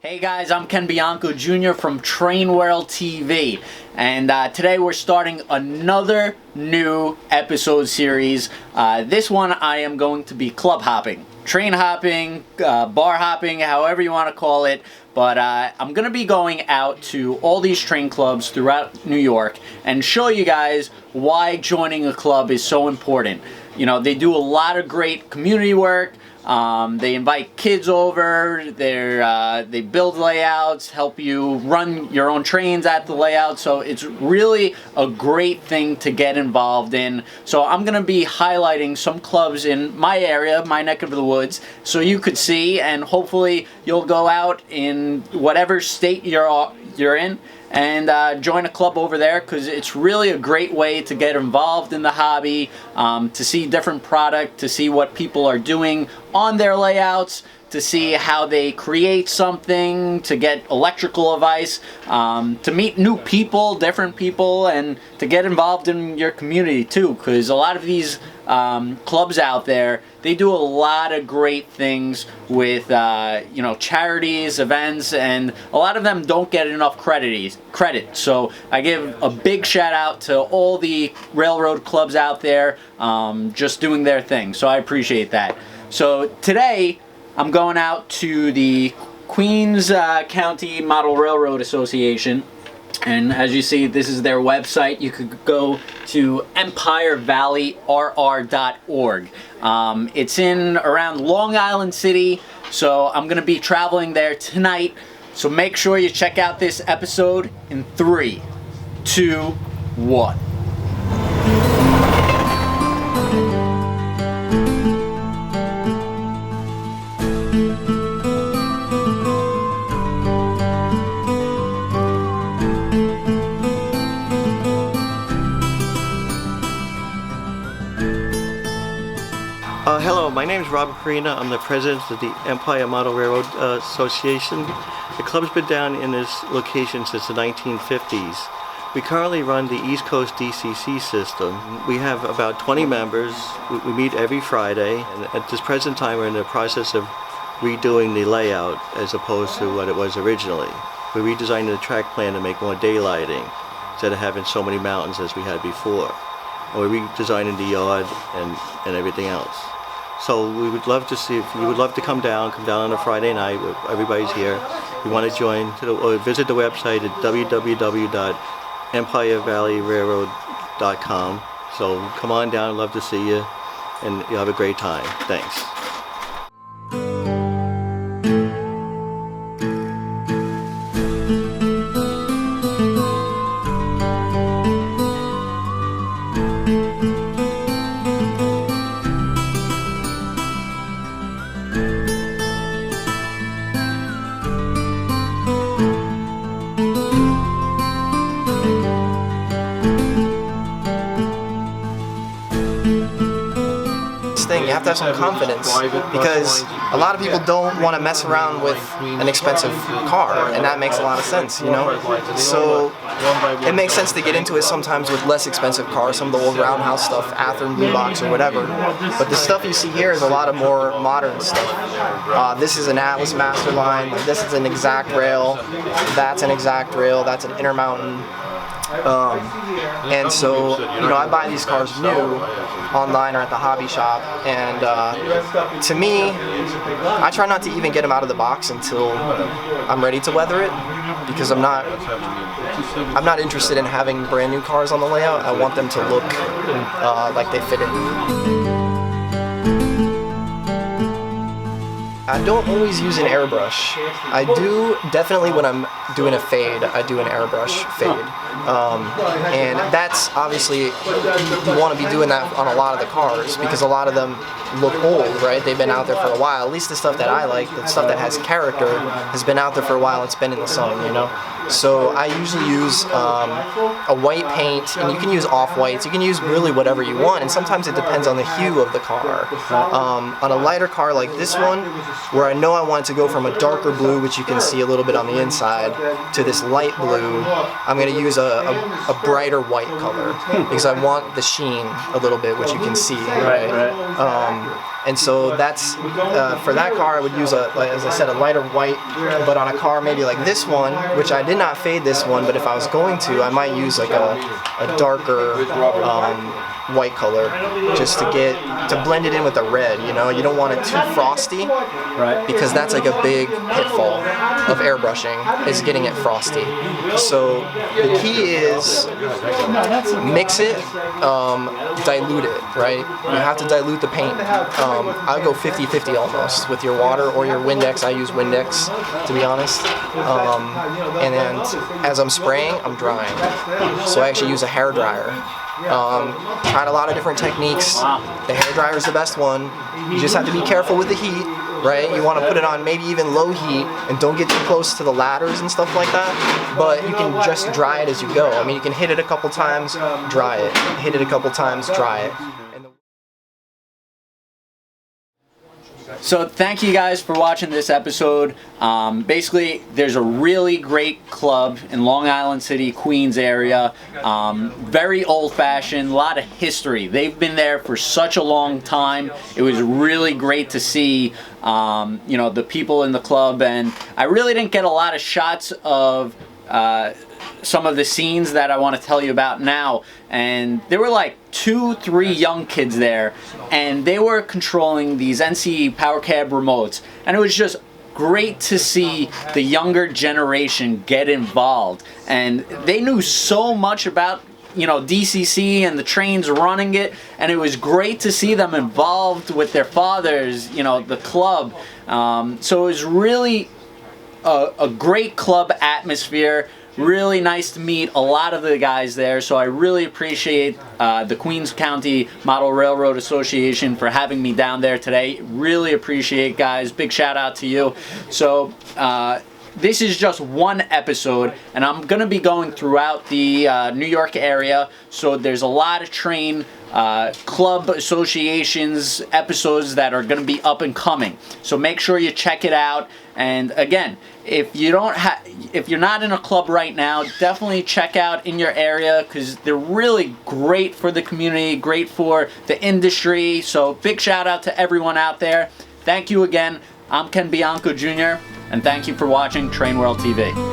Hey guys, I'm Ken Bianco Jr. from Train World TV, and today we're starting another new episode series. This one I am going to be club hopping, train hopping, bar hopping, however you want to call it. But I'm going to be going out to all these train clubs throughout New York and show you guys why joining a club is so important. You know, they do a lot of great community work. They invite kids over, they build layouts, help you run your own trains at the layout, so it's really a great thing to get involved in. So I'm going to be highlighting some clubs in my area, my neck of the woods, so you could see, and hopefully you'll go out in whatever state you're in and join a club over there, because it's really a great way to get involved in the hobby, to see different product, to see what people are doing on their layouts, to see how they create something, to get electrical advice, to meet new people, different people, and to get involved in your community too, because a lot of these clubs out there, they do a lot of great things with you know, charities, events, and a lot of them don't get enough credit. So I give a big shout out to all the railroad clubs out there, just doing their thing. So I appreciate that. So today I'm going out to the Queens County Model Railroad Association, and as you see, this is their website. You could go to EmpireValleyRR.org. It's in around Long Island City, so I'm going to be traveling there tonight. So make sure you check out this episode in 3, 2, 1. Hello, my name is Robert Carina. I'm the president of the Empire Model Railroad Association. The club's been down in this location since the 1950s. We currently run the East Coast DCC system. We have about 20 members. We meet every Friday, and at this present time we're in the process of redoing the layout as opposed to what it was originally. We redesigned the track plan to make more daylighting instead of having so many mountains as we had before. And we're redesigning the yard and everything else. So we would love to see, if you would love to come down on a Friday night. Everybody's here. If you want to join, or visit the website at www.empirevalleyrailroad.com. So come on down, I'd love to see you, and you'll have a great time. Thanks. You have to have some confidence, because a lot of people don't want to mess around with an expensive car, and that makes a lot of sense, you know? So it makes sense to get into it sometimes with less expensive cars, some of the old roundhouse stuff, Athearn Blue Box or whatever. But the stuff you see here is a lot of more modern stuff. This is an Atlas Masterline, this is an exact rail, that's an exact rail, that's an Intermountain. And so, you know, I buy these cars new online or at the hobby shop, and to me, I try not to even get them out of the box until I'm ready to weather it, because I'm not interested in having brand new cars on the layout. I want them to look like they fit in. I don't always use an airbrush. I do definitely when I'm doing a fade, I do an airbrush fade. And that's obviously, you want to be doing that on a lot of the cars, because a lot of them look old, right? They've been out there for a while. At least the stuff that I like, the stuff that has character, has been out there for a while. It's been in the sun, you know? So I usually use a white paint, and you can use off-whites. You can use really whatever you want, and sometimes it depends on the hue of the car. On a lighter car like this one, where I know I want to go from a darker blue, which you can see a little bit on the inside, to this light blue, I'm going to use a brighter white color, because I want the sheen a little bit, which you can see, right? And so that's for that car I would use as I said, a lighter white. But on a car maybe like this one, which I did not fade this one, but if I was going to, I might use like a darker white color, just to blend it in with the red. You know, you don't want it too frosty, Right. because that's like a big pitfall of airbrushing, is getting it frosty. So the key is mix it, dilute it, right? You have to dilute the paint. I'll go 50-50 almost with your water or your Windex. I use Windex, to be honest. And then as I'm spraying, I'm drying. So I actually use a hair dryer. Tried a lot of different techniques. The hair dryer is the best one. You just have to be careful with the heat, right? You want to put it on maybe even low heat and don't get too close to the ladders and stuff like that. But you can just dry it as you go. I mean, you can hit it a couple times, dry it. Hit it a couple times, dry it. So thank you guys for watching this episode. Basically, there's a really great club in Long Island City, Queens area. Very old-fashioned, a lot of history. They've been there for such a long time. It was really great to see, you know, the people in the club, and I really didn't get a lot of shots of some of the scenes that I want to tell you about now. And there were like 2-3 young kids there, and they were controlling these NC Power Cab remotes, and it was just great to see the younger generation get involved. And they knew so much about, you know, DCC and the trains running it, and it was great to see them involved with their fathers, you know, the club. So it was really a great club atmosphere. Really nice to meet a lot of the guys there, so I really appreciate the Queens County Model Railroad Association for having me down there today. Really appreciate, guys. Big shout out to you. So this is just one episode, and I'm going to be going throughout the New York area, so there's a lot of train club associations episodes that are going to be up and coming. So make sure you check it out. And again, if you're not in a club right now, definitely check out in your area, because they're really great for the community, great for the industry. So big shout out to everyone out there. Thank you again. I'm Ken Bianco Jr., and thank you for watching Train World TV.